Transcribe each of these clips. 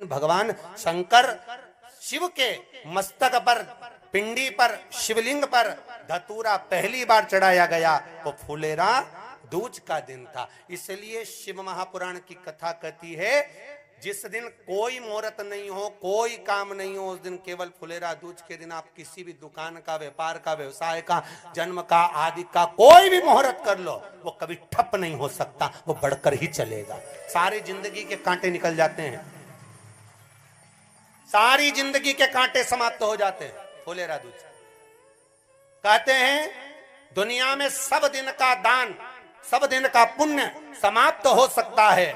भगवान शंकर शिव के मस्तक पर, पिंडी पर, शिवलिंग पर धतूरा पहली बार चढ़ाया गया, वो फुलेरा दूज का दिन था। इसलिए शिव महापुराण की कथा कहती है जिस दिन कोई मुहूर्त नहीं हो, कोई काम नहीं हो, उस दिन केवल फुलेरा दूज के दिन आप किसी भी दुकान का, व्यापार का, व्यवसाय का, जन्म का, आदि का कोई भी मुहूर्त कर लो, वो कभी ठप नहीं हो सकता, वो बढ़कर ही चलेगा। सारी जिंदगी के कांटे निकल जाते हैं, सारी जिंदगी के कांटे समाप्त हो जाते हैं फुलेरा दूज। कहते हैं दुनिया में सब दिन का दान, सब दिन का पुण्य समाप्त हो सकता है,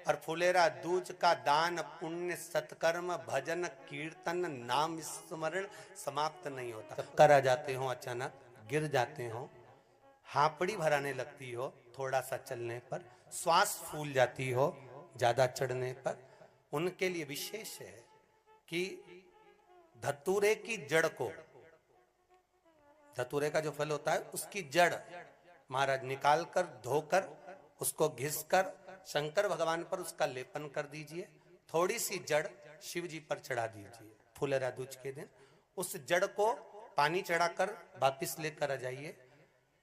और फुलेरा दूज का दान, पुण्य, सत्कर्म, भजन, कीर्तन, नाम स्मरण समाप्त नहीं होता। चक्कर आ जाते हो, अचानक गिर जाते हो, हापड़ी भराने लगती हो थोड़ा सा चलने पर, श्वास फूल जाती हो ज्यादा चढ़ने पर, उनके लिए विशेष है कि धतूरे की जड़ को, धतूरे का जो फल होता है उसकी जड़ महाराज निकाल कर, धोकर, उसको घिसकर शंकर भगवान पर उसका लेपन कर दीजिए। थोड़ी सी जड़ शिव जी पर चढ़ा दीजिए फुलेरा दूज के दिन। उस जड़ को पानी चढ़ाकर वापिस लेकर आ जाइए।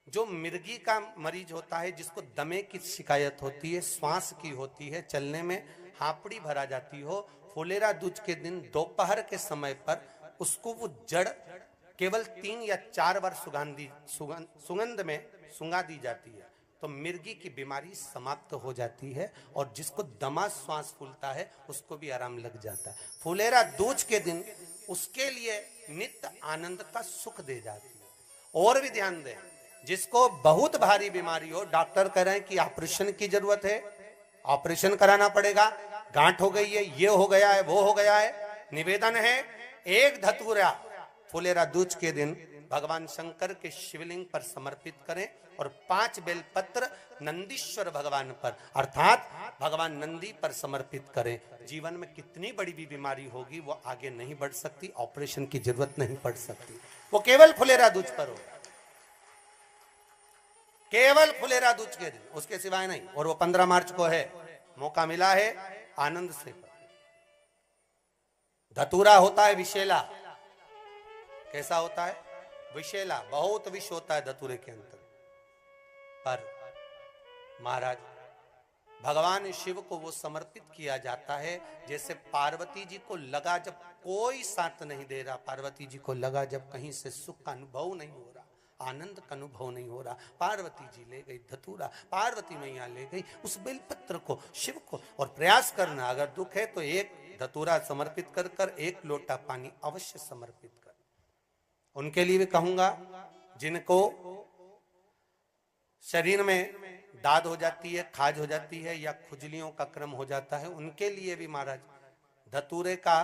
जो मिर्गी का मरीज होता है, जिसको दमे की शिकायत होती है, श्वास की होती है, चलने में हापड़ी भरा जाती हो, फुलेरा दूज के दिन दोपहर के समय पर उसको वो जड़ केवल 3 या 4 बार सुगंध में सुंगा दी जाती है, तो मिर्गी की बीमारी समाप्त हो जाती है, और जिसको दमा श्वास फूलता है उसको भी आराम लग जाता है। फुलेरा दूज के दिन उसके लिए नित्य आनंद का सुख दे जाती है। और भी ध्यान दें, जिसको बहुत भारी बीमारी हो, डॉक्टर कह रहे हैं कि ऑपरेशन की जरूरत है, ऑपरेशन कराना पड़ेगा, गांठ हो गई है, ये हो गया है, वो हो गया है, निवेदन है एक धतूरा फुलेरा दूज के दिन भगवान शंकर के शिवलिंग पर समर्पित करें, और 5 बेलपत्र नंदीश्वर भगवान पर अर्थात भगवान नंदी पर समर्पित करें। जीवन में कितनी बड़ी भी बीमारी होगी वो आगे नहीं बढ़ सकती, ऑपरेशन की जरूरत नहीं पड़ सकती, वो केवल फुलेरा दूज पर होगा, केवल फुलेरा दूज के दिन, उसके सिवाय नहीं। और वो 15 मार्च को है, मौका मिला है, आनंद से। धतूरा होता है विषैला। कैसा होता है? विषैला, बहुत विष होता है धतूरे के अंदर। पर महाराज भगवान शिव को वो समर्पित किया जाता है जैसे पार्वती जी को लगा, जब कोई साथ नहीं दे रहा, पार्वती जी को लगा जब कहीं से सुख का अनुभव नहीं हो रहा, आनंद का अनुभव नहीं हो रहा, पार्वती जी ले गई धतूरा, पार्वती मैया ले गई उस बेलपत्र को शिव को। और प्रयास करना, अगर दुख है तो एक धतूरा समर्पित कर कर 1 लोटा पानी अवश्य समर्पित कर। उनके लिए भी कहूंगा जिनको शरीर में दाद हो जाती है, खाज हो जाती है, या खुजलियों का क्रम हो जाता है, उनके लिए भी महाराज धतूरे का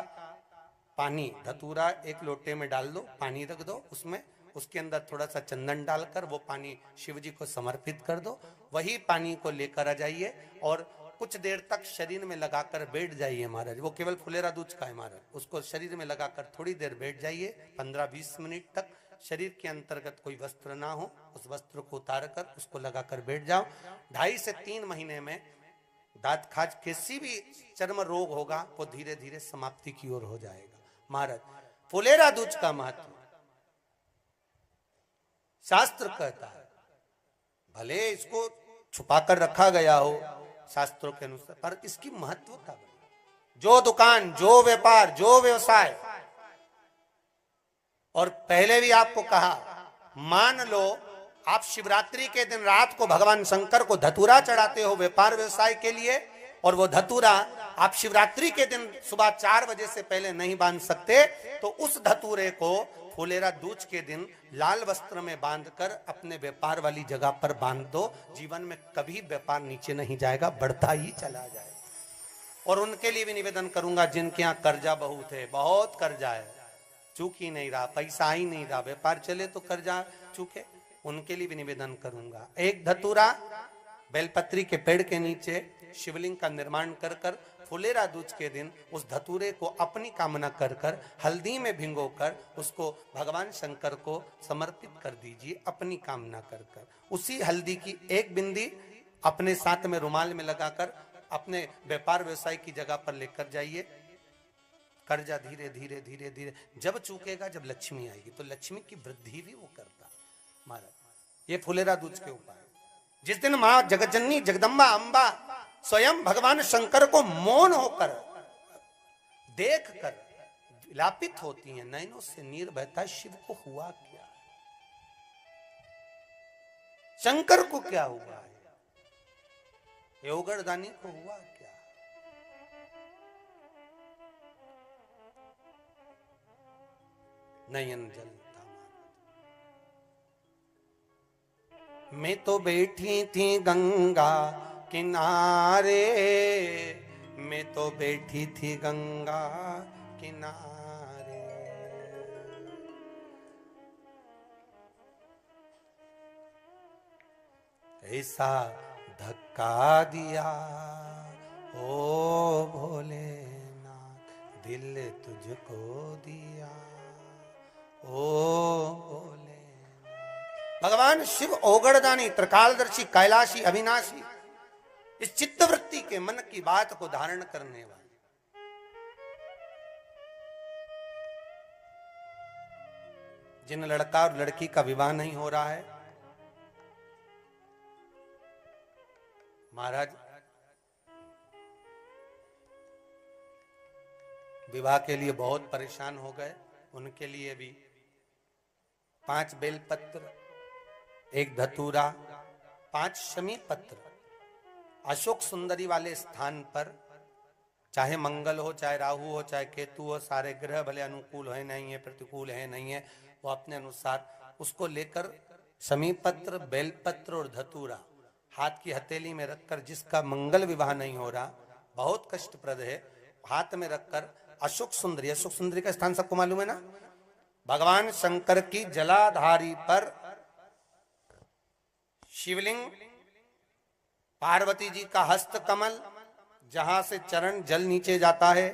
पानी, धतूरा 1 लोटे में डाल दो, पानी रख दो, उसमें उसके अंदर थोड़ा सा चंदन डालकर वो पानी शिव जी को समर्पित कर दो। वही पानी को लेकर आ जाइए और कुछ देर तक शरीर में लगाकर बैठ जाइए महाराज। वो केवल फुलेरा दूज का है महाराज, उसको शरीर में लगाकर थोड़ी देर बैठ जाइए, 15-20 मिनट तक। शरीर के अंतर्गत कोई वस्त्र ना हो, उस वस्त्र को उतार कर उसको लगाकर बैठ जाओ। 2.5 से 3 महीने में दांत खाज, किसी भी चर्म रोग होगा, वो धीरे धीरे समाप्ति की ओर हो जाएगा। महाराज फुलेरा दूज का महत्व शास्त्र कहता है, भले इसको छुपाकर रखा गया हो शास्त्रों के अनुसार, पर इसकी महत्वता, जो दुकान, जो व्यापार, जो व्यवसाय, और पहले भी आपको कहा, मान लो आप शिवरात्रि के दिन रात को भगवान शंकर को धतूरा चढ़ाते हो व्यापार व्यवसाय के लिए, और वो धतूरा आप शिवरात्रि के दिन सुबह 4 बजे से पहले नहीं बांध सकते, तो उस धतूरे को फुलेरा दूज के दिन लाल वस्त्र में बांधकर अपने व्यापार वाली जगह पर बांध दो। जीवन में कभी व्यापार नीचे नहीं जाएगा, बढ़ता ही चला जाएगा। और उनके लिए भी निवेदन करूंगा जिनके यहाँ कर्जा बहुत है, बहुत कर्जा है, चूक ही नहीं रहा, पैसा ही नहीं रहा, व्यापार चले तो कर्जा चूके, उनके लिए भी निवेदन करूंगा। 1 धतूरा बेलपत्री के पेड़ के नीचे शिवलिंग का निर्माण कर कर फुलेरा दूज के दिन उस धतूरे को अपनी कामना कर कर हल्दी में भिंगोकर उसको भगवान शंकर को समर्पित कर दीजिए अपनी कामना कर कर। उसी हल्दी की 1 बिंदी अपने साथ में रुमाल में लगाकर अपने व्यापार व्यवसाय की जगह पर लेकर जाइए। कर्जा धीरे धीरे धीरे धीरे जब चूकेगा, जब लक्ष्मी आएगी, तो लक्ष्मी की वृद्धि भी वो करता महाराज। ये फुलेरा दूज के उपाय। जिस दिन मां जगज्जननी जगदम्बा अंबा स्वयं भगवान शंकर को मौन होकर देख कर विलापित होती हैं, नैनों से नीर बहता है, शिव को हुआ क्या, शंकर को क्या हुआ है, योगरदानी को हुआ क्या। नयन जलता मैं तो बैठी थी गंगा किनारे, मैं तो बैठी थी गंगा किनारे, ऐसा धक्का दिया ओ भोलेनाथ, दिल तुझको दिया ओ भोले। भगवान शिव ओगड़दानी, त्रिकालदर्शी, कैलाशी, अविनाशी, इस चित्तवृत्ति के मन की बात को धारण करने वाले, जिन लड़का और लड़की का विवाह नहीं हो रहा है, महाराज विवाह के लिए बहुत परेशान हो गए, उनके लिए भी 5 बेलपत्र, 1 धतूरा, 5 शमी पत्र अशोक सुंदरी वाले स्थान पर, चाहे मंगल हो, चाहे राहु हो, चाहे केतु हो, सारे ग्रह भले अनुकूल है नहीं है, प्रतिकूल है नहीं है, वो अपने अनुसार उसको लेकर शमी पत्र, बेलपत्र और धतूरा हाथ की हथेली में रखकर, जिसका मंगल विवाह नहीं हो रहा, बहुत कष्टप्रद है, हाथ में रखकर अशोक सुंदरी, अशोक सुंदरी का स्थान सबको मालूम है ना, भगवान शंकर की जलाधारी पर शिवलिंग, पार्वती जी का हस्त कमल, जहां से चरण जल नीचे जाता है,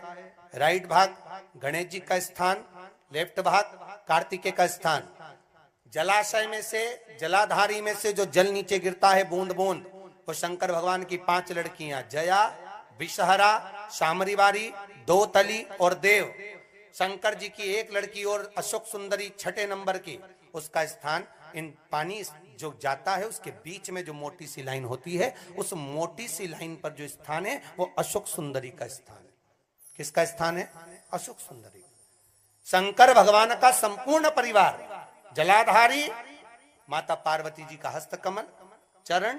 राइट भाग गणेश जी का स्थान, लेफ्ट भाग कार्तिकेय का स्थान, जलाशय में से, जलाधारी में से जो जल नीचे गिरता है बूंद बूंद, वो शंकर भगवान की 5 लड़कियां, जया, विषहरा, शामरीवारी, दोतली और देव, शंकर जी की 1 लड़की और अशोक सुंदरी 6ठे नंबर की, उसका स्थान, इन पानी जो जाता है उसके बीच में जो मोटी सी लाइन होती है, उस मोटी सी लाइन पर जो स्थान है वो अशोक सुंदरी का स्थान है। किसका स्थान है? अशोक सुंदरी। शंकर भगवान का संपूर्ण परिवार, जलाधारी माता पार्वती जी का हस्तकमल, चरण,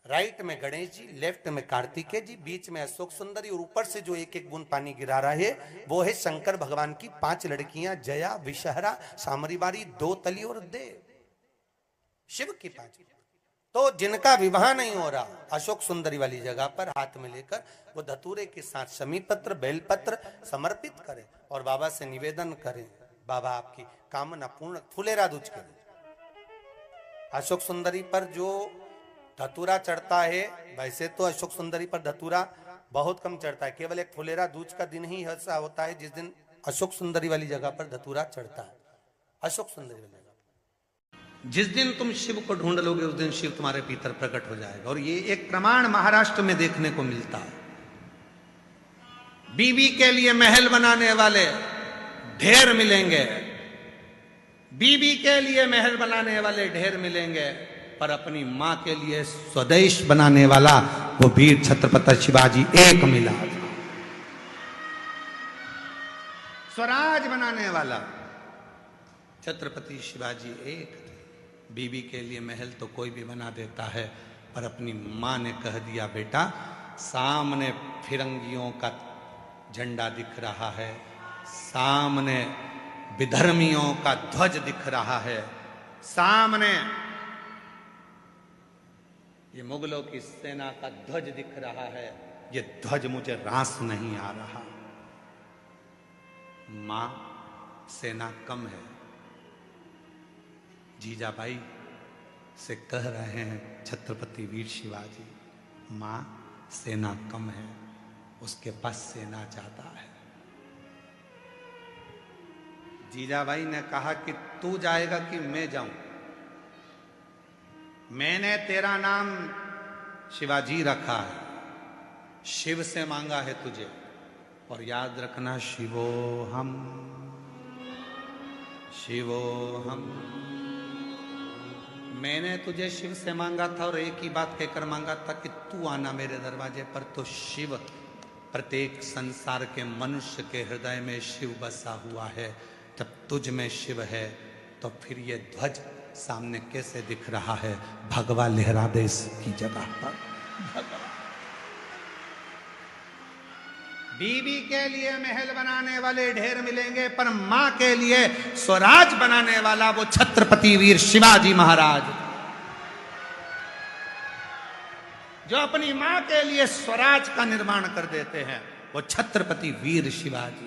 राइट में गणेश जी, लेफ्ट में कार्तिकेय जी, बीच में अशोक सुंदरी, और ऊपर से जो 1-1 बूंद पानी गिरा रहा है वो है शंकर भगवान की 5 लड़कियां, जया, विषहरा, सामरीवारी, दोतली और देव, शिव की 5। तो जिनका विवाह नहीं हो रहा, अशोक सुंदरी वाली जगह पर हाथ में लेकर वो धतूरे के साथ शमी पत्र, बेलपत्र समर्पित करें और बाबा से निवेदन करें, बाबा आपकी कामना पूर्ण। फुलेरा दूज के अशोक सुंदरी पर जो धतूरा चढ़ता है, वैसे तो अशोक सुंदरी पर धतूरा बहुत कम चढ़ता है, केवल एक फुलेरा दूज का दिन ही ऐसा होता है जिस दिन अशोक सुंदरी वाली जगह पर धतूरा चढ़ता है। अशोक सुंदरी वाली जगह जिस दिन तुम शिव को ढूंढ लोगे उस दिन शिव तुम्हारे भीतर प्रकट हो जाएगा। और ये एक प्रमाण महाराष्ट्र में देखने को मिलता है। बीबी के लिए महल बनाने वाले ढेर मिलेंगे, बीबी के लिए महल बनाने वाले ढेर मिलेंगे, पर अपनी मां के लिए स्वदेश बनाने वाला वो वीर छत्रपति शिवाजी एक मिला। स्वराज बनाने वाला छत्रपति शिवाजी एक थे। बीबी के लिए महल तो कोई भी बना देता है, पर अपनी मां ने कह दिया, बेटा सामने फिरंगियों का झंडा दिख रहा है, सामने विधर्मियों का ध्वज दिख रहा है, सामने ये मुगलों की सेना का ध्वज दिख रहा है, ये ध्वज मुझे रास नहीं आ रहा। मां, सेना कम है। जीजाबाई से कह रहे हैं छत्रपति वीर शिवाजी, मां सेना कम है, उसके पास सेना ज्यादा है। जीजाबाई ने कहा कि तू जाएगा कि मैं जाऊं? मैंने तेरा नाम शिवाजी रखा है, शिव से मांगा है तुझे, और याद रखना शिवोहम शिवोहम। मैंने तुझे शिव से मांगा था और एक ही बात कहकर मांगा था कि तू आना मेरे दरवाजे पर, तो शिव प्रत्येक संसार के मनुष्य के हृदय में शिव बसा हुआ है। जब तुझ में शिव है तो फिर ये ध्वज सामने कैसे दिख रहा है? भगवा लहरा दे इसकी जगह पर। बीबी के लिए महल बनाने वाले ढेर मिलेंगे, पर मां के लिए स्वराज बनाने वाला वो छत्रपति वीर शिवाजी महाराज, जो अपनी मां के लिए स्वराज का निर्माण कर देते हैं, वो छत्रपति वीर शिवाजी।